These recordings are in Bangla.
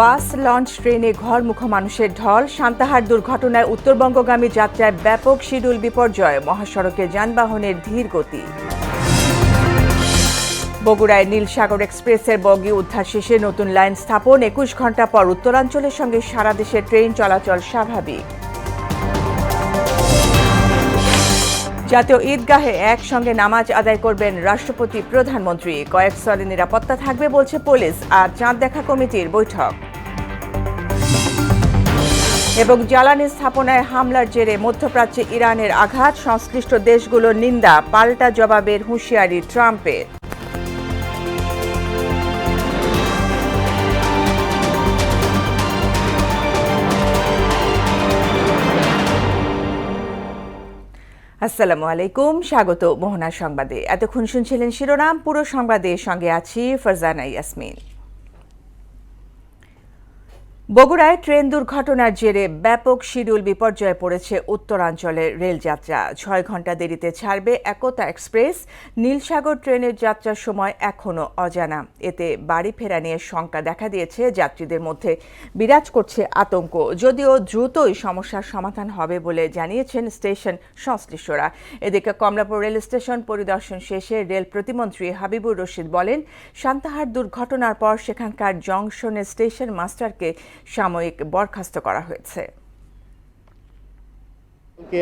বাস, লঞ্চ, ট্রেনে ঘরমুখো মানুষের ঢল। সান্তাহার দুর্ঘটনায় উত্তরবঙ্গগামী যাত্রায় ব্যাপক শিডিউল বিপর্যয়। মহাসড়কে যানবাহনের ধীর গতি। বগুড়ায় নীলসাগর এক্সপ্রেসের বগি উদ্ধার শেষে নতুন লাইন স্থাপন। ২১ ঘণ্টা পর উত্তরাঞ্চলের সঙ্গে সারা দেশে ট্রেন চলাচল স্বাভাবিক। জাতীয় ঈদগাহে একসঙ্গে নামাজ আদায় করবেন রাষ্ট্রপতি, প্রধানমন্ত্রী। কয়েক স্তরে নিরাপত্তা থাকবে বলছে পুলিশ। আর চাঁদ দেখা কমিটির বৈঠক। এবং জ্বালানি স্থাপনায় হামলার জেরে মধ্যপ্রাচ্যে ইরানের আঘাত। সংশ্লিষ্ট দেশগুলোর নিন্দা, পাল্টা জবাবের হুঁশিয়ারি ট্রাম্পের। আসসালামু আলাইকুম, স্বাগত মোহনা সংবাদে। এতক্ষণ শুনছিলেন শিরোনাম, পুরো সংবাদের সঙ্গে আছি ফারজানা ইয়াসমিন। বগুড়ায় ট্রেন দুর্ঘটনার জেরে ব্যাপক শিডিউল বিপর্যয়ে পড়েছে উত্তরাঞ্চলের রেলযাত্রা। ৬ ঘণ্টা দেরিতে ছাড়বে একতা এক্সপ্রেস। নীলসাগর ট্রেনের যাত্রার সময় এখনও অজানা। এতে বাড়ি ফেরা নিয়ে শঙ্কা দেখা দিয়েছে। যাত্রীদের মধ্যে বিরাজ করছে আতঙ্ক। যদিও দ্রুতই সমস্যার সমাধান হবে বলে জানিয়েছেন স্টেশন সংশ্লিষ্টরা। এদিকে কমলাপুর রেল স্টেশন পরিদর্শন শেষে রেল প্রতিমন্ত্রী হাবিবুর রশিদ বলেন, সান্তাহার দুর্ঘটনার পর সেখানকার জংশনের স্টেশন মাস্টারকে সাময়িক বরখাস্ত করা হয়েছে।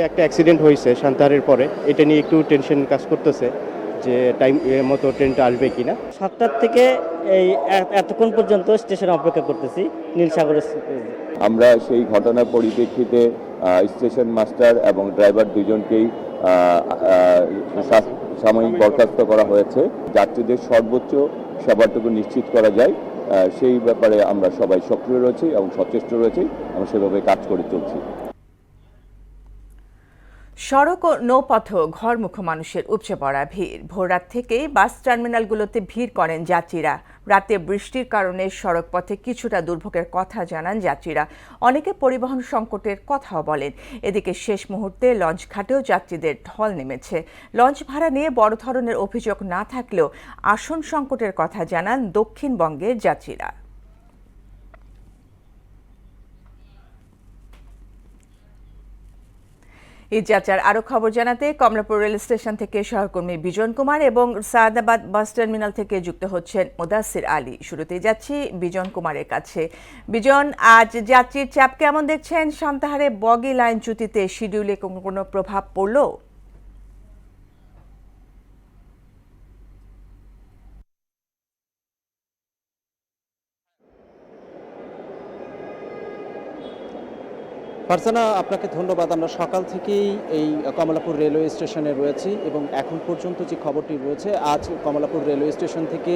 একটা অ্যাক্সিডেন্ট হয়েছে সান্তাহারের পরে, এটা নিয়ে একটু টেনশন কাজ করতেছে যে টাইম মতো ট্রেনটা আসবে কিনা। 7টার থেকে এই এতক্ষণ পর্যন্ত স্টেশনে অপেক্ষা করতেছি নীলসাগর। আমরা সেই ঘটনার পরিপ্রেক্ষিতে স্টেশন মাস্টার এবং ড্রাইভার দুজনকেই সাময়িক বরখাস্ত করা হয়েছে। যাত্রীদের সর্বোচ্চ সেবাটুকু নিশ্চিত করা যায় সেই ব্যাপারে আমরা সবাই সক্রিয় রয়েছি এবং সচেষ্ট রয়েছি। আমরা সেভাবে কাজ করে চলছি। সড়ক ও নৌপথ ঘরমুখো মানুষের উপচে পড়া ভিড়। ভোররাত থেকেই বাস টার্মিনালগুলোতে ভিড় করেন যাত্রীরা। রাতে বৃষ্টির কারণে সড়ক পথে কিছুটা দুর্ভোগের কথা জানান যাত্রীরা। অনেকে পরিবহন সংকটের কথাও বলেন। এদিকে শেষ মুহূর্তে লঞ্চ ঘাটেও যাত্রীদের ঢল নেমেছে। লঞ্চ ভাড়া নিয়ে বড় ধরনের অভিযোগ না থাকলেও আসন সংকটের কথা জানান দক্ষিণবঙ্গের যাত্রীরা। ঈদযাত্রার আরও খবর জানাতে কমলাপুর রেল স্টেশন থেকে সহকর্মী বিজন কুমার এবং সায়দাবাদ বাস টার্মিনাল থেকে যুক্ত হচ্ছেন মুদাসির আলী। শুরুতেই যাচ্ছি বিজন কুমারের কাছে। বিজন, আজ যাত্রীর চাপ কেমন দেখছেন? সান্তাহারে বগি লাইন চ্যুতিতে শিডিউলে কোনো প্রভাব পড়ল? ফারজানা, আপনাকে ধন্যবাদ। আমরা সকাল থেকেই এই কমলাপুর রেলওয়ে স্টেশনে রয়েছি এবং এখন পর্যন্ত যে খবরটি রয়েছে, আজ কমলাপুর রেলওয়ে স্টেশন থেকে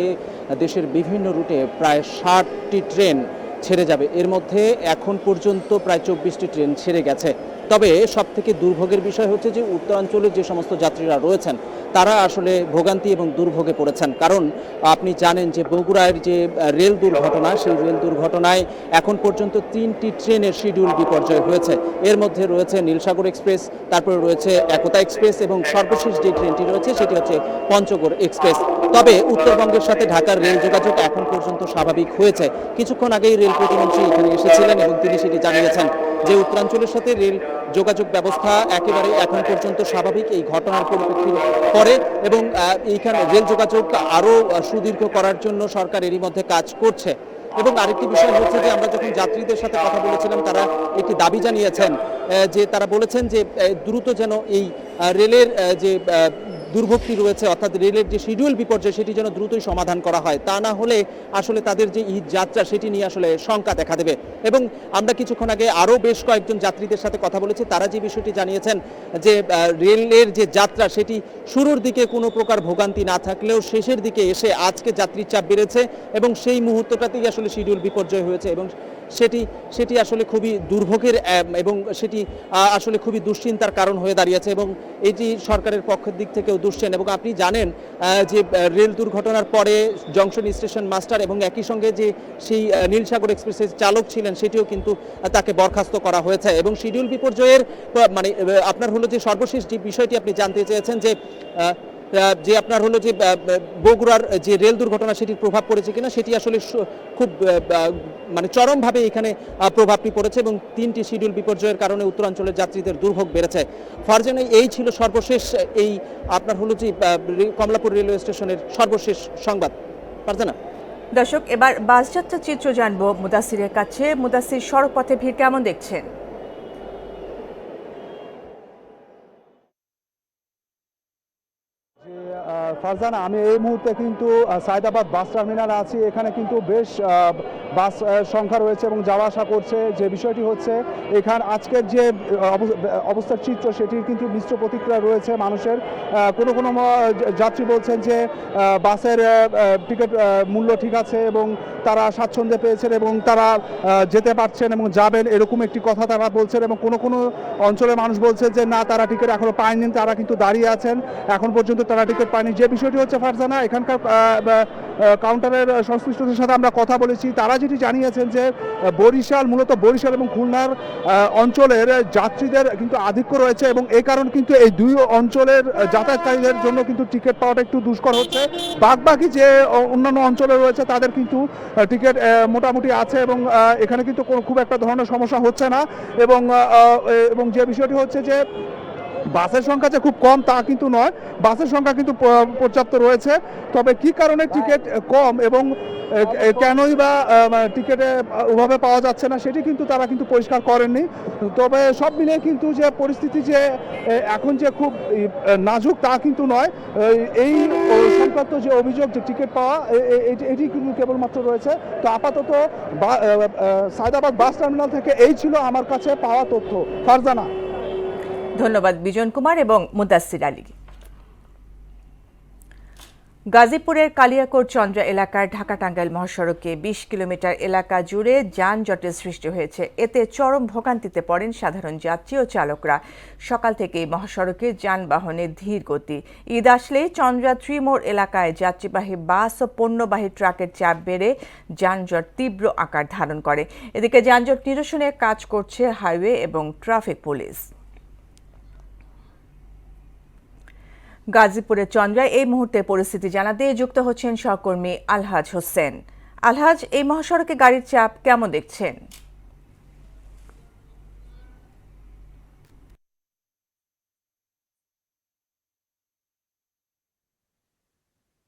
দেশের বিভিন্ন রুটে প্রায় 60টি ট্রেন ছেড়ে যাবে। এর মধ্যে এখন পর্যন্ত প্রায় 24টি ট্রেন ছেড়ে গেছে। তবে সবথেকে দুর্ভোগের বিষয় হচ্ছে যে উত্তরাঞ্চলের যে সমস্ত যাত্রীরা রয়েছেন তারা আসলে ভোগান্তি এবং দুর্ভোগে পড়েছেন। কারণ আপনি জানেন যে বগুড়ার যে রেল দুর্ঘটনা, সেই রেল দুর্ঘটনায় এখন পর্যন্ত 3টি ট্রেনের শিডিউল বিপর্যয় হয়েছে। এর মধ্যে রয়েছে নীলসাগর এক্সপ্রেস, তারপরে রয়েছে একতা এক্সপ্রেস এবং সর্বশেষ যে ট্রেনটি রয়েছে সেটি হচ্ছে পঞ্চগড় এক্সপ্রেস। তবে উত্তরবঙ্গের সাথে ঢাকার রেল যোগাযোগ এখন পর্যন্ত স্বাভাবিক হয়েছে। কিছুক্ষণ আগেই রেল প্রতিমন্ত্রী এখানে এসেছিলেন এবং তিনি সেটি জানিয়েছেন যে উত্তরাঞ্চলের সাথে রেল যোগাযোগ ব্যবস্থা একেবারে এখন পর্যন্ত স্বাভাবিক এই ঘটনার পরিপ্রেক্ষিতে পরে এবং এইখানে রেল যোগাযোগ আরও সুদীর্ঘ করার জন্য সরকার এরই মধ্যে কাজ করছে। এবং আরেকটি বিষয় হচ্ছে যে আমরা যখন যাত্রীদের সাথে কথা বলেছিলাম তারা একটি দাবি জানিয়েছেন যে তারা বলেছেন যে দ্রুত যেন এই রেলের যে দুর্ভোগটি রয়েছে, অর্থাৎ রেলের যে শিডিউল বিপর্যয় সেটি যেন দ্রুতই সমাধান করা হয়। তা না হলে আসলে তাদের যে ঈদ যাত্রা সেটি নিয়ে আসলে শঙ্কা দেখা দেবে। এবং আমরা কিছুক্ষণ আগে আরও বেশ কয়েকজন যাত্রীদের সাথে কথা বলেছি। তারা যে বিষয়টি জানিয়েছেন যে রেলের যে যাত্রা সেটি শুরুর দিকে কোনো প্রকার ভোগান্তি না থাকলেও শেষের দিকে এসে আজকে যাত্রীর চাপ বেড়েছে এবং সেই মুহূর্তটাতেই আসলে শিডিউল বিপর্যয় হয়েছে এবং সেটি আসলে খুবই দুর্ভোগের এবং সেটি আসলে খুবই দুশ্চিন্তার কারণ হয়ে দাঁড়িয়েছে এবং এটি সরকারের পক্ষের দিক থেকেও দুশ্চিন্তা। এবং আপনি জানেন যে রেল দুর্ঘটনার পরে জংশন স্টেশন মাস্টার এবং একই সঙ্গে যে সেই নীলসাগর এক্সপ্রেসের চালক ছিলেন সেটিও কিন্তু তাকে বরখাস্ত করা হয়েছে। এবং শিডিউল বিপর্যয়ের মানে আপনার হলো যে সর্বশেষ যে বিষয়টি আপনি জানতে চেয়েছেন যে যে আপনার হলো যে বগুড়ার যে রেল দুর্ঘটনা সেটির প্রভাব পড়েছে কিনা সেটি আসলে খুব মানে চরমভাবে এখানে প্রভাবটি পড়েছে এবং 3টি শিডিউল বিপর্যয়ের কারণে উত্তরাঞ্চলের যাত্রীদের দুর্ভোগ বেড়েছে। ফারজানা, এই ছিল সর্বশেষ এই আপনার হলো যে কমলাপুর রেলওয়ে স্টেশনের সর্বশেষ সংবাদ। ফারজানা। দর্শক, এবার বাসযাত্রার চিত্র জানবো মুদাসিরের কাছে। মুদাসির, সড়ক পথে ভিড় কেমন দেখছেন? ফারজানা, আমি এই মুহূর্তে কিন্তু সায়দাবাদ বাস টার্মিনালে আছি। এখানে কিন্তু বেশ বাস সংখ্যা রয়েছে এবং যাওয়া আসা করছে। যে বিষয়টি হচ্ছে, এখানে আজকের যে অবস্থার চিত্র সেটির কিন্তু মিশ্র প্রতিক্রিয়া রয়েছে মানুষের। কোনো কোনো যাত্রী বলছেন যে বাসের টিকিট মূল্য ঠিক আছে এবং তারা স্বাচ্ছন্দ্যে পেয়েছেন এবং তারা যেতে পারছেন এবং যাবেন, এরকম একটি কথা তারা বলছেন। এবং কোনো কোনো অঞ্চলের মানুষ বলছে যে না, তারা টিকিট এখনো পায়নি, তারা কিন্তু দাঁড়িয়ে আছেন, এখন পর্যন্ত তারা টিকিট পায়নি। যে বিষয়টি হচ্ছে ফারজানা, এখানকার কাউন্টারের সংশ্লিষ্টদের সাথে আমরা কথা বলেছি। তারা যেটি জানিয়েছেন যে মূলত বরিশাল এবং খুলনার অঞ্চলের যাত্রীদের কিন্তু আধিক্য রয়েছে এবং এই কারণে কিন্তু এই দুই অঞ্চলের যাতায়াতকারীদের জন্য কিন্তু টিকিট পাওয়াটা একটু দুষ্কর হচ্ছে। বাকি যে অন্যান্য অঞ্চলে রয়েছে তাদের কিন্তু টিকিট মোটামুটি আছে এবং এখানে কিন্তু খুব একটা ধরনের সমস্যা হচ্ছে না। এবং যে বিষয়টি হচ্ছে যে বাসের সংখ্যা যে খুব কম তা কিন্তু নয়, বাসের সংখ্যা কিন্তু পর্যাপ্ত রয়েছে। তবে কি কারণে টিকিট কম এবং কেনই বা টিকিটে ওভাবে পাওয়া যাচ্ছে না সেটি কিন্তু তারা কিন্তু পরিষ্কার করেননি। তবে সব মিলিয়ে কিন্তু যে পরিস্থিতি যে এখন যে খুব নাজুক তা কিন্তু নয়। এই সংক্রান্ত যে অভিযোগ যে টিকিট পাওয়া, এটি কিন্তু কেবলমাত্র রয়েছে। তো আপাতত সায়দাবাদ বাস টার্মিনাল থেকে এই ছিল আমার কাছে পাওয়া তথ্য। ফারজানা। ধন্যবাদ বিজন কুমার এবং মুদাসির আলী। গাজীপুরের কালিয়াকোট চন্দ্রা এলাকার ঢাকা টাঙ্গাইল মহাসড়কে 20 কিলোমিটার এলাকা জুড়ে যানজটের সৃষ্টি হয়েছে। এতে চরম ভোগান্তিতে পড়েন সাধারণ যাত্রী ও চালকরা। সকাল থেকেই মহাসড়কে যানবাহনের ধীর গতি। ঈদ আসলেই চন্দ্রা ত্রিমোড় এলাকায় যাত্রীবাহী বাস ও পণ্যবাহী ট্রাকের চাপ বেড়ে যানজট তীব্র আকার ধারণ করে। এদিকে যানজট নিরসনের কাজ করছে হাইওয়ে এবং ট্রাফিক পুলিশ। গাজীপুরের চন্দ্রায় এই মুহূর্তে পরিস্থিতি জানাতে যুক্ত হচ্ছেন সহকর্মী আলহাজ হোসেন। আলহাজ, এই মহাসড়কে গাড়ির চাপ কেমন দেখছেন?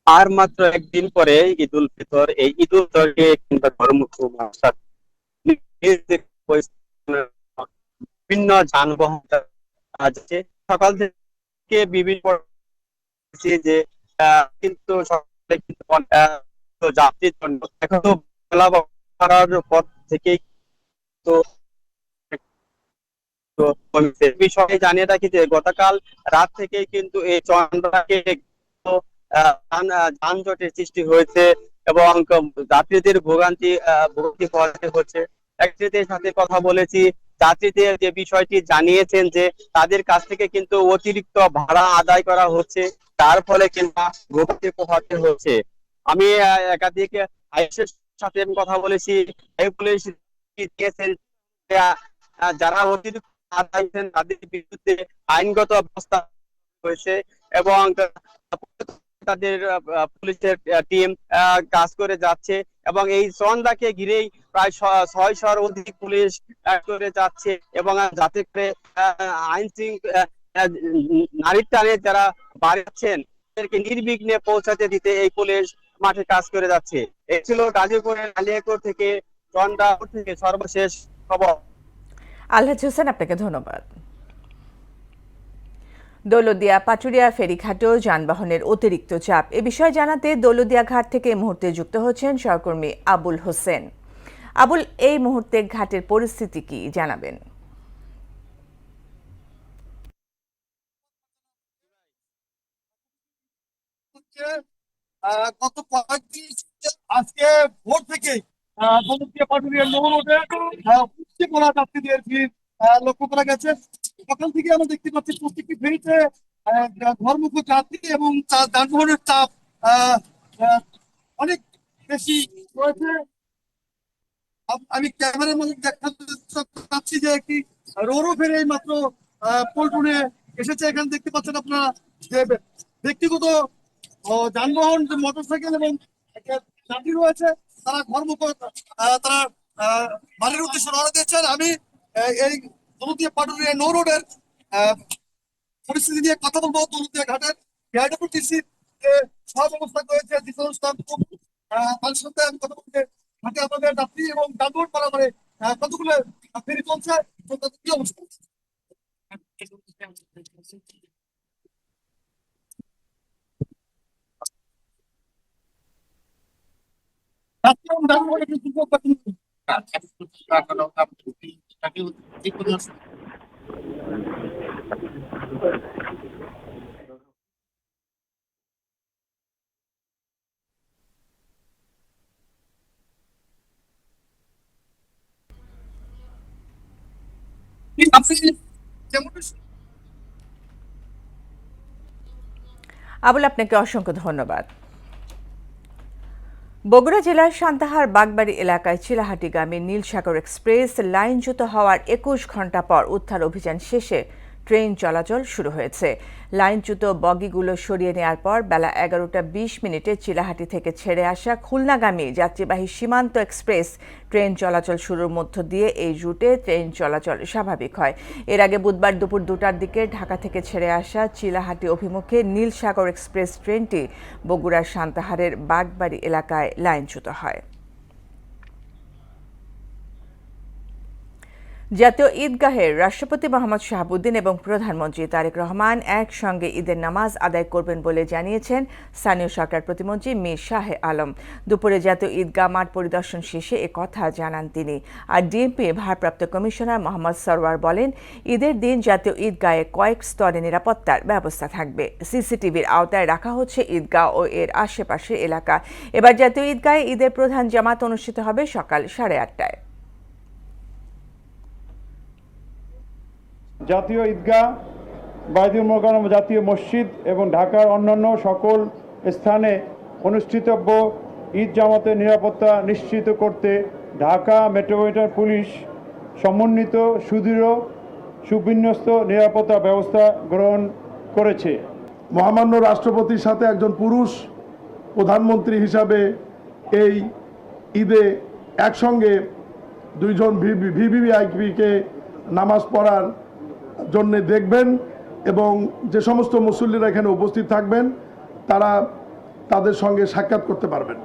আর মাত্র একদিন পরে ঈদ উল ফিতর। এই ঈদ উল ফিতরকে কিংবা ধর্মমুখী বিভিন্ন যানবাহন আছে সকাল থেকে বিভিন্ন যে কিন্তু সকালে কিন্তু যাত্রীর জন্য এখন তো বেলা করার পর থেকেই তো বিষয়ে জানিয়ে রাখি যে গতকাল রাত থেকে কিন্তু এই চন্দ্রাকে যানজটের সৃষ্টি হয়েছে এবং যাত্রীদের ভোগান্তি পোহাতে হচ্ছে। যাত্রীদের সাথে কথা বলেছি, যাত্রীদের যে বিষয়টি জানিয়েছেন যে তাদের কাছ থেকে কিন্তু অতিরিক্ত ভাড়া আদায় করা হচ্ছে, তার ফলে কিন্তু ভোগান্তি পোহাতে হচ্ছে। আমি একাধিক আইসের সাথে কথা বলেছি, পুলিশ দিয়েছেন যারা অতিরিক্ত আদায় করেন তাদের বিরুদ্ধে আইনগত ব্যবস্থা হয়েছে এবং তাদের পুলিশের টিম কাজ করে যাচ্ছে এবং এই চন্দ্রাকে ঘিরেই প্রায় 600-র অধিক পুলিশ করে যাচ্ছে এবং যাতে করে আইন নারীর টানে যারা বাড়াচ্ছেন তাদেরকে নির্বিঘ্নে পৌঁছাতে দিতে এই পুলিশ মাঠে কাজ করে যাচ্ছে। এই ছিল গাজীপুরের কালিয়াকোট থেকে চন্দ্রা থেকে সর্বশেষ খবর। আলহাজ হোসেন, আপনাকে ধন্যবাদ। দৌলতদিয়া পাটুরিয়া ফেরিঘাটেও যানবাহনের অতিরিক্ত চাপ। এ বিষয়ে জানাতে দৌলতদিয়া ঘাট থেকে এই মুহূর্তে যুক্ত হচ্ছেন সহকর্মী আবুল হোসেন। আবুল, এই মুহূর্তে ঘাটের পরিস্থিতি কি জানাবেন? গত কয়েকদিন আজকে ভোর থেকে দৌলতদিয়া পাটুরিয়ার মূল রোডে উপচে পড়া যাত্রীদের ভিড় লক্ষ্য করা গেছে। সকাল থেকে আমরা দেখতে পাচ্ছি প্রত্যেকটি ফেরিতে ঘরমুখী যাত্রী এবং যানবাহনের চাপ অনেক বেশি রয়েছে। আমি ক্যামেরার মধ্যে দেখাতে চাচ্ছি যে একটি রোরো ফেরি মাত্র পল্টনে এসেছে। এখানে দেখতে পাচ্ছেন আপনারা যে ব্যক্তিগত যানবাহন, যে মোটরসাইকেল এবং একটা যাত্রী রয়েছে, তারা তারা বাড়ির উদ্দেশ্যে রওনা দিয়েছেন। আমি এই দৌলতদিয়া পাটুরিয়া নৌ রোডের পরিস্থিতি নিয়ে কথা বলবো। দৌলতদিয়া ঘাটের বিআইডব্লিউটিসি সব ব্যবস্থা করেছে জিসাউল ইসলাম, তার সাথে আমি কথা বলতে ঘাটে আমাদের যাত্রী এবং যানবাহন পারাপারে কতগুলো ফেরি চলছে, তো তাদের কি অবস্থা? যাত্রী এবং যানবাহনের যে দুর্ভোগ বা দুর্ভোগ। আপনি যেমন আবুল, আপনাকে অসংখ্য ধন্যবাদ। বগুড়া জেলার সান্তাহার বাগবাড়ি এলাকায় চিলাহাটিগামী নীলসাগর এক্সপ্রেস লাইনচ্যুত হওয়ার ২১ ঘণ্টা পর উদ্ধার অভিযান শেষে ট্রেন চলাচল শুরু হয়েছে। লাইনচ্যুত বগিগুলো সরিয়ে নেওয়ার পর বেলা ১১টা ২০ মিনিটে চিলাহাটি থেকে ছেড়ে আসা খুলনাগামী যাত্রীবাহী সীমান্ত এক্সপ্রেস ট্রেন চলাচল শুরুর মধ্য দিয়ে এই রুটে ট্রেন চলাচল স্বাভাবিক হয়। এর আগে বুধবার দুপুর ২টার দিকে ঢাকা থেকে ছেড়ে আসা চিলাহাটি অভিমুখে নীলসাগর এক্সপ্রেস ট্রেনটি বগুড়ার সান্তাহারের বাগবাড়ি এলাকায় লাইনচ্যুত হয়। জাতীয় ঈদগাহের রাষ্ট্রপতি মোহাম্মদ শাহাবুদ্দিন এবং প্রধানমন্ত্রী তারেক রহমান একসঙ্গে ঈদের নামাজ আদায় করবেন বলে জানিয়েছেন স্থানীয় সরকার প্রতিমন্ত্রী মীর শাহে আলম। দুপুরে জাতীয় ঈদগাহ মাঠ পরিদর্শন শেষে একথা জানান তিনি। আর ডিএমপি ভারপ্রাপ্ত কমিশনার মোহাম্মদ সরওয়ার বলেন, ঈদের দিন জাতীয় ঈদগাহে কয়েক স্তরে নিরাপত্তার ব্যবস্থা থাকবে। সিসিটিভির আওতায় রাখা হচ্ছে ঈদগাহ ও এর আশেপাশের এলাকা। এবার জাতীয় ঈদগাহে ঈদের প্রধান জামাত অনুষ্ঠিত হবে সকাল 8:30টায়। জাতীয় ঈদগাহ, বাইতুল মোকাররম জাতীয় মসজিদ এবং ঢাকার অন্যান্য সকল স্থানে অনুষ্ঠিতব্য ঈদ জামাতের নিরাপত্তা নিশ্চিত করতে ঢাকা মেট্রোপলিটন পুলিশ সমন্বিত সুদৃঢ় সুবিন্যস্ত নিরাপত্তা ব্যবস্থা গ্রহণ করেছে। মহামান্য রাষ্ট্রপতির সাথে একজন পুরুষ প্রধানমন্ত্রী হিসাবে এই ঈদে একসঙ্গে দুইজন ভিভিআইপিকে নামাজ পড়ার জন্য দেখবেন এবং যে সমস্ত মুসল্লিরা এখানে উপস্থিত থাকবেন তারা তাদের সঙ্গে সাক্ষাৎ করতে পারবেন।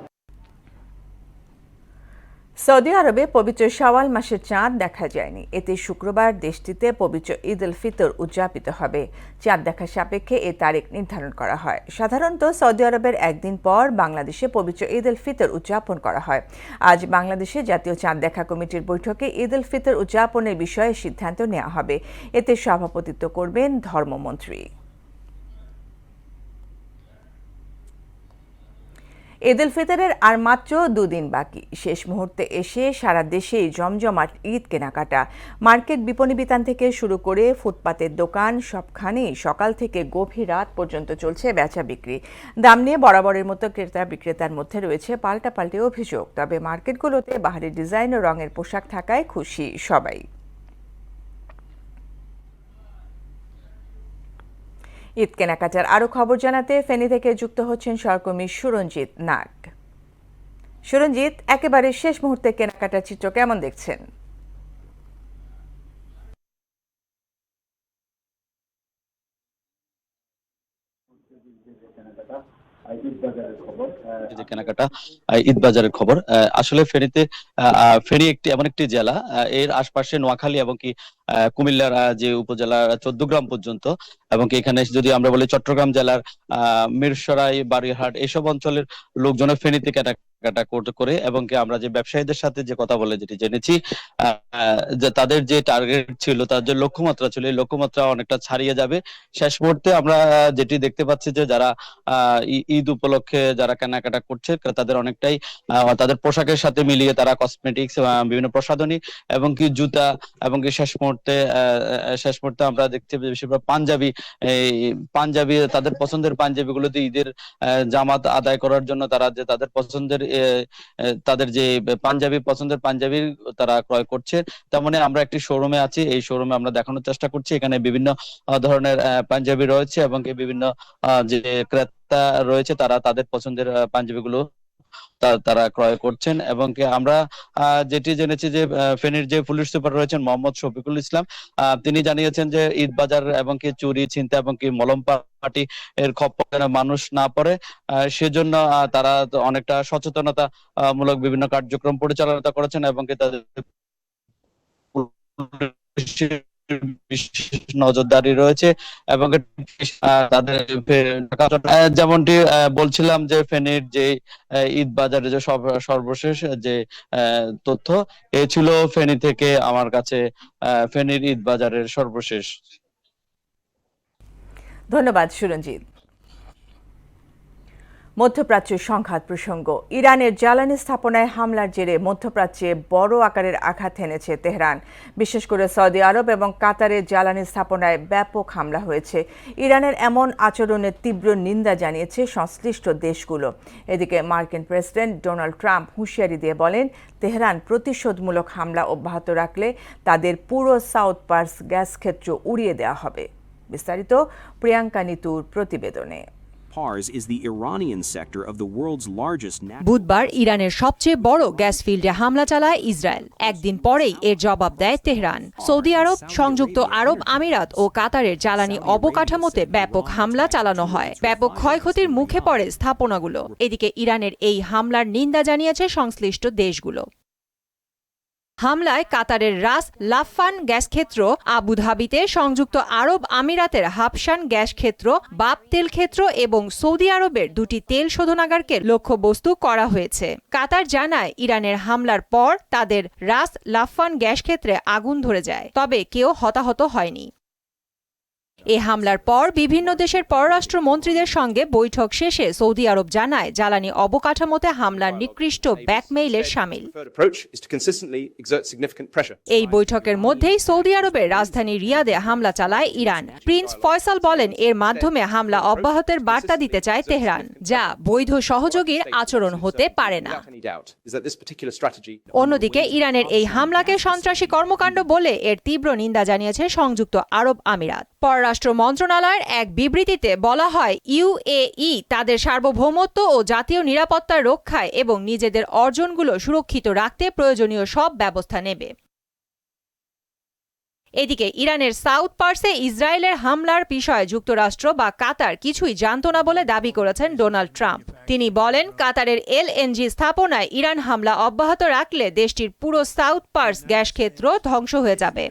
সৌদি আরবে পবিত্র শাওয়াল মাসের চাঁদ দেখা যায়নি। এতে শুক্রবার দেশটিতে পবিত্র ঈদ উল ফিতর উদযাপিত হবে। চাঁদ দেখা সাপেক্ষে এ তারিখ নির্ধারণ করা হয়। সাধারণত সৌদি আরবের একদিন পর বাংলাদেশে পবিত্র ঈদ উল ফিতর উদযাপন করা হয়। আজ বাংলাদেশে জাতীয় চাঁদ দেখা কমিটির বৈঠকে ঈদ উল ফিতর উদযাপনের বিষয়ে সিদ্ধান্ত নেওয়া হবে। এতে সভাপতিত্ব করবেন ধর্মমন্ত্রী। ঈদ উল ফিতরের আর মাত্র 2 দিন বাকি। শেষ মুহূর্তে এসে সারা দেশেই জমজমাট ঈদ কেনাকাটা। মার্কেট, বিপণী বিতান থেকে শুরু করে ফুটপাতের দোকান সবখানেই সকাল থেকে গভীর রাত পর্যন্ত চলছে বেচা বিক্রি। দাম নিয়ে বরাবরের মতো ক্রেতা বিক্রেতার মধ্যে রয়েছে পাল্টাপাল্টি অভিযোগ। তবে মার্কেটগুলোতে বাহারি ডিজাইন ও রঙের পোশাক থাকায় খুশি সবাই। ঈদ কেনাকাটার আরও খবর জানাতে ফেনী থেকে যুক্ত হচ্ছেন সহকর্মী সুরঞ্জিত নাগ। সুরঞ্জিত, একেবারে শেষ মুহূর্তে কেনাকাটার চিত্র কেমন দেখছেন? কেনাকাটা ঈদ বাজারের খবর। আসলে ফেনীতে ফেনী এমন একটি জেলা, এর আশপাশে নোয়াখালী এবং কি কুমিল্লার যে উপজেলা 14 গ্রাম পর্যন্ত, এবং কি এখানে যদি আমরা বলি চট্টগ্রাম জেলার মিরসরাই, বাড়িরহাট এসব অঞ্চলের লোকজন ফেনীতে কেনাকাটা করে, এবং কি আমরা যে ব্যবসায়ীদের সাথে যে কথা বলে যেটি জেনেছি, যে তাদের যে টার্গেট ছিল, তার যে লক্ষ্যমাত্রা ছিল, এই লক্ষ্যমাত্রা অনেকটা ছাড়িয়ে যাবে। শেষ মুহূর্তে আমরা যেটি দেখতে পাচ্ছি যে যারা ঈদ উপলক্ষে যারা কেনাকাটা করছে, তাদের অনেকটাই তাদের পোশাকের সাথে মিলিয়ে তারা কসমেটিক্স, বিভিন্ন প্রসাধনী এবং কি জুতা এবং কি শেষ মুহূর্তে শেষ মুহূর্তে আমরা দেখতে পাই বেশিরভাগ পাঞ্জাবি তাদের পছন্দের পাঞ্জাবিগুলোতে ঈদের জামাত আদায় করার জন্য তারা যে তাদের পছন্দের তাদের যে পছন্দের পাঞ্জাবি তারা ক্রয় করছে। তেমনি আমরা একটি শোরুমে আছি, এই শোরুমে আমরা দেখানোর চেষ্টা করছি এখানে বিভিন্ন ধরনের পাঞ্জাবি রয়েছে এবং বিভিন্ন যে ক্রেতা রয়েছে তারা তাদের পছন্দের পাঞ্জাবিগুলো তারা ক্রয় করছেন। এবং আমরা যেটি জেনেছি যে ফেনীর যে পুলিশ সুপার রয়েছেন মোহাম্মদ শফিকুল ইসলাম, তিনি জানিয়েছেন যে ঈদ বাজার এবং কি চুরি ছিনতাই এবং কি মলম পার্টি এর খপ্পরে মানুষ না পড়ে, সেজন্য তারা অনেকটা সচেতনতা মূলক বিভিন্ন কার্যক্রম পরিচালনা করেছেন এবং কি তাদের নজরদারি রয়েছে এবং তাদের যেমনটি বলছিলাম যে ফেনীর যে ঈদ বাজারে যে সর্বশেষ যে তথ্য এ ছিল ফেনী থেকে আমার কাছে ফেনীর ঈদ বাজারের সর্বশেষ। ধন্যবাদ সুরঞ্জিত। মধ্যপ্রাচ্যের সংঘাত প্রসঙ্গ, ইরানের জ্বালানি স্থাপনায় হামলার জেরে মধ্যপ্রাচ্যে বড় আকারের আঘাত এনেছে তেহরান। বিশেষ করে সৌদি আরব এবং কাতারের জ্বালানি স্থাপনায় ব্যাপক হামলা হয়েছে। ইরানের এমন আচরণের তীব্র নিন্দা জানিয়েছে সংশ্লিষ্ট দেশগুলো। এদিকে মার্কিন প্রেসিডেন্ট ডোনাল্ড ট্রাম্প হুঁশিয়ারি দিয়ে বলেন, তেহরান প্রতিশোধমূলক হামলা অব্যাহত রাখলে তাদের পুরো সাউথ পার্স গ্যাস ক্ষেত্র উড়িয়ে দেওয়া হবে। বিস্তারিত প্রিয়াঙ্কা নিতুর প্রতিবেদনে। বুধবার ইরানের সবচেয়ে বড় গ্যাস ফিল্ডে হামলা চালায় ইসরায়েল। একদিন পরেই এর জবাব দেয় তেহরান। সৌদি আরব, সংযুক্ত আরব আমিরাত ও কাতারের জ্বালানি অবকাঠামোতে ব্যাপক হামলা চালানো হয়। ব্যাপক ক্ষয়ক্ষতির মুখে পড়ে স্থাপনাগুলো। এদিকে ইরানের এই হামলার নিন্দা জানিয়েছে সংশ্লিষ্ট দেশগুলো। হামলায় কাতারের রাস লাফান গ্যাস ক্ষেত্র, আবুধাবিতে সংযুক্ত আরব আমিরাতের হাবশান গ্যাস ক্ষেত্র, বাব তেল ক্ষেত্র এবং সৌদি আরবের দুটি তেল শোধনাগারকে লক্ষ্যবস্তু করা হয়েছে। কাতার জানায়, ইরানের হামলার পর তাদের রাস লাফান গ্যাস ক্ষেত্রে আগুন ধরে যায়, তবে কেউ হতাহত হয়নি। এ হামলার পর বিভিন্ন দেশের পররাষ্ট্রমন্ত্রীদের সঙ্গে বৈঠক শেষে সৌদি আরব জানায়, জ্বালানি অবকাঠামোতে হামলার নিকৃষ্ট ব্ল্যাকমেইলের শামিল। এই বৈঠকের মধ্যেই সৌদি আরবের রাজধানী রিয়াদে হামলা চালায় ইরান। প্রিন্স ফয়সাল বলেন, এর মাধ্যমে হামলা অব্যাহতের বার্তা দিতে চায় তেহরান, যা বৈধ সহযোগীর আচরণ হতে পারে না। অন্যদিকে ইরানের এই হামলাকে সন্ত্রাসী কর্মকাণ্ড বলে এর তীব্র নিন্দা জানিয়েছে সংযুক্ত আরব আমিরাত। পররাষ্ট্র মন্ত্রণালয়ের এক বিবৃতিতে বলা হয়, ইউএই তাদের সার্বভৌমত্ব ও জাতীয় নিরাপত্তা রক্ষায় এবং নিজেদের অর্জনগুলো সুরক্ষিত রাখতে প্রয়োজনীয় সব ব্যবস্থা নেবে। এদিকে ইরানের সাউথ পার্সে ইসরায়েলের হামলার বিষয়ে যুক্তরাষ্ট্র বা কাতার কিছুই জানত না বলে দাবি করেছেন ডোনাল্ড ট্রাম্প। তিনি বলেন, কাতারের এলএনজি স্থাপনায় ইরান হামলা অব্যাহত রাখলে দেশটির পুরো সাউথ পার্স গ্যাস ক্ষেত্র ধ্বংস হয়ে যাবে।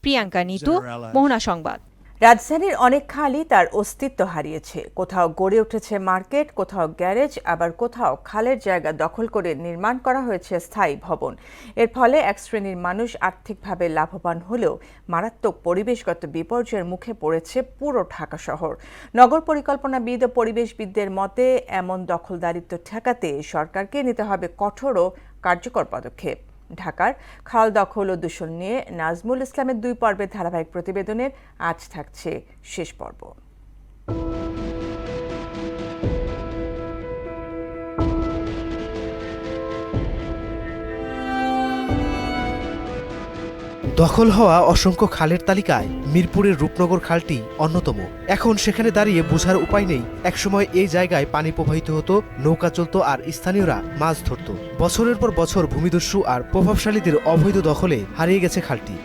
প্রিয়াঙ্কা নিতু, মোহনা সংবাদ। রাজধানীর অনেক খালই তার অস্তিত্ব হারিয়েছে। কোথাও গড়ে উঠেছে মার্কেট, কোথাও গ্যারেজ, আবার কোথাও খালের জায়গা দখল করে নির্মাণ করা হয়েছে স্থায়ী ভবন। এর ফলে এক শ্রেণীর মানুষ আর্থিকভাবে লাভবান হলেও মারাত্মক পরিবেশগত বিপর্যয়ের মুখে পড়েছে পুরো ঢাকা শহর। নগর পরিকল্পনাবিদ ও পরিবেশবিদদের মতে, এমন দখলদারিত্ব ঠেকাতে সরকারকে নিতে হবে কঠোর ও কার্যকর পদক্ষেপ। ঢাকার খাল দখল ও দূষণ নিয়ে নাজমুল ইসলামের 2 পর্বের ধারাবাহিক প্রতিবেদনের আজ থাকছে শেষ পর্ব। দখল হওয়া অসংখ্য খালের তালিকায় মিরপুরের রূপনগর খালটি অন্যতম। এখন সেখানে দাঁড়িয়ে বোঝার উপায় নেই, একসময় এই জায়গায় পানি প্রবাহিত হতো, নৌকা চলত আর স্থানীয়রা মাছ ধরত। বছরের পর বছর ভূমিদস্যু আর প্রভাবশালীদের অবৈধ দখলে হারিয়ে গেছে খালটি।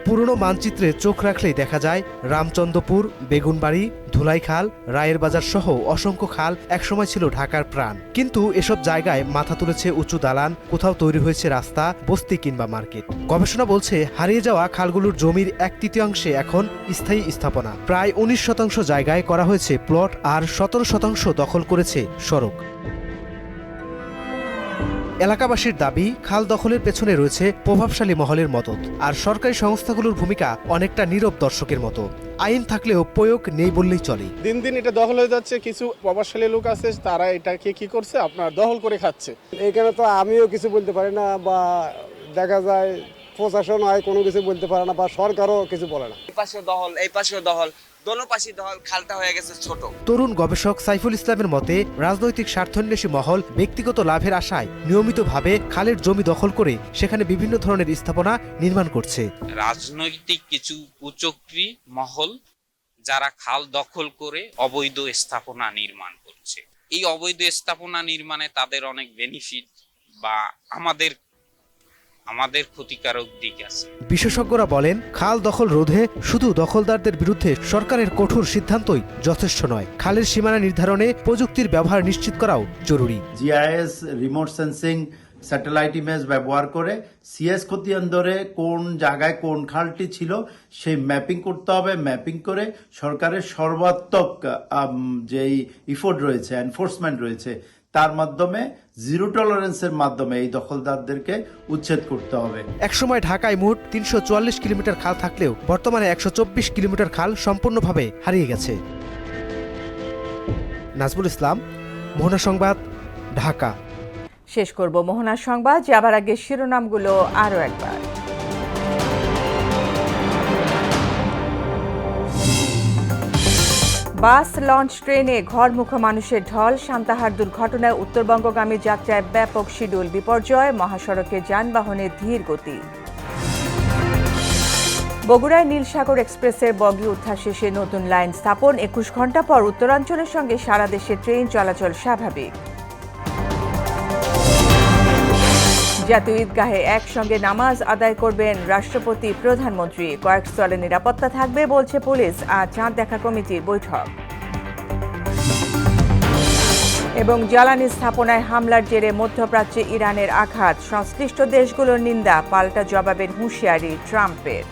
পুরনো মানচিত্রে চোখ রাখলেই দেখা যায় রামচন্দ্রপুর, বেগুনবাড়ি, ধুলাইখাল, রায়ের বাজার সহ অসংখ্য খাল একসময় ছিল ঢাকার প্রাণ। কিন্তু এসব জায়গায় মাথা তুলেছে উঁচু দালান, কোথাও তৈরি হয়েছে রাস্তা, বস্তি কিংবা মার্কেট। গবেষণা বলছে, হারিয়ে যাওয়া খালগুলোর জমির 1/3 এখন স্থায়ী স্থাপনা। প্রায় 19% জায়গায় করা হয়েছে প্লট আর 17% দখল করেছে সড়ক। এলাকাবাসীর দাবি, খাল দখলের পেছনে রয়েছে প্রভাবশালী মহলের মদত, আর সরকারি সংস্থাগুলোর ভূমিকা অনেকটা নীরব দর্শকের মতো। আইন থাকলেও প্রয়োগ নেই বললেই চলে। দিন দিন এটা দখল হয়ে যাচ্ছে। কিছু প্রভাবশালী লোক আছে, তারা এটাকে কি করছে, আপনার দখল করে খাচ্ছে। এখানে তো আমিও কিছু বলতে পারি না, বা দেখা যায় প্রশাসন হয় কোনো কিছু বলতে পারে না, বা সরকারও কিছু বলে না। এই পাশেও দখল, এই পাশেও দখল, দোনো পাশে দখল, খালটা হয়ে গেছে ছোট। তরুণ গবেষক সাইফুল ইসলামের মতে, রাজনৈতিক স্বার্থান্বেষী মহল ব্যক্তিগত লাভের আশায় নিয়মিতভাবে খালের জমি দখল করে সেখানে বিভিন্ন ধরনের স্থাপনা নির্মাণ করছে। রাজনৈতিক কিছু কুচক্রী মহল যারা খাল দখল করে অবৈধ স্থাপনা নির্মাণ করছে। এই অবৈধ স্থাপনা নির্মাণে তাদের অনেক বেনিফিট বা আমাদের ক্ষতিকারক দিক আছে। বিশেষজ্ঞরা বলেন, খাল দখল রোধে শুধু দখলদারদের বিরুদ্ধে সরকারের কঠোর সিদ্ধান্তই যথেষ্ট নয়। খালের সীমানা নির্ধারণে প্রযুক্তির ব্যবহার নিশ্চিত করাও জরুরি। GIS, remote sensing, satellite image ব্যবহার করে সিএস খতিয়ান ধরে কোন জায়গায় কোন খালটি ছিল সেই ম্যাপিং করতে হবে। ম্যাপিং করে সরকারের সর্বাত্মক যেই ইফোর্ট রয়েছে, এনফোর্সমেন্ট রয়েছে, তার মাধ্যমে জিরো টলারেন্সের মাধ্যমে এই দখলদারদেরকে উচ্ছেদ করতে হবে। একসময় ঢাকায় মোট ৩৪৪ কিলোমিটার খাল থাকলেও বর্তমানে ১২৪ কিলোমিটার খাল সম্পূর্ণভাবে হারিয়ে গেছে। নাজমুল ইসলাম, মোহনা সংবাদ, ঢাকা। শেষ করব মোহনা সংবাদ, যাবার আগে শিরোনামগুলো আরও একবার। বাস, লঞ্চ, ট্রেনে ঘরমুখো মানুষের ঢল। সান্তাহার দুর্ঘটনায় উত্তরবঙ্গগামী যাত্রায় ব্যাপক শিডিউল বিপর্যয়। মহাসড়কে যানবাহনের ধীর গতি। বগুড়ায় নীলসাগর এক্সপ্রেসের বগি উদ্ধার শেষে নতুন লাইন স্থাপন। ২১ ঘণ্টা পর উত্তরাঞ্চলের সঙ্গে সারা দেশে ট্রেন চলাচল স্বাভাবিক। জাতীয় ঈদগাহে একসঙ্গে নামাজ আদায় করবেন রাষ্ট্রপতি, প্রধানমন্ত্রী। কয়েক স্থলে নিরাপত্তা থাকবে বলছে পুলিশ। আজ চাঁদ দেখা কমিটির বৈঠক। এবং জ্বালানি স্থাপনায় হামলার জেরে মধ্যপ্রাচ্যে ইরানের আঘাত। সংশ্লিষ্ট দেশগুলোর নিন্দা, পাল্টা জবাবের হুঁশিয়ারি ট্রাম্পের।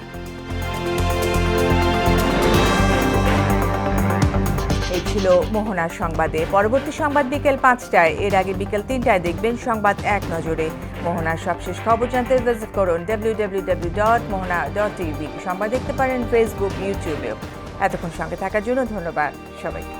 এই ছিল মোহনার সংবাদে। পরবর্তী সংবাদ বিকেল ৫টায়। এর আগে বিকেল ৩টায় দেখবেন সংবাদ এক নজরে। মোহনার সবশেষ খবর জানতে ভিজিট করুন www.mohana.tv। সংবাদ দেখতে পারেন ফেসবুক, ইউটিউবেও। এতক্ষণ সঙ্গে থাকার জন্য ধন্যবাদ সবাইকে।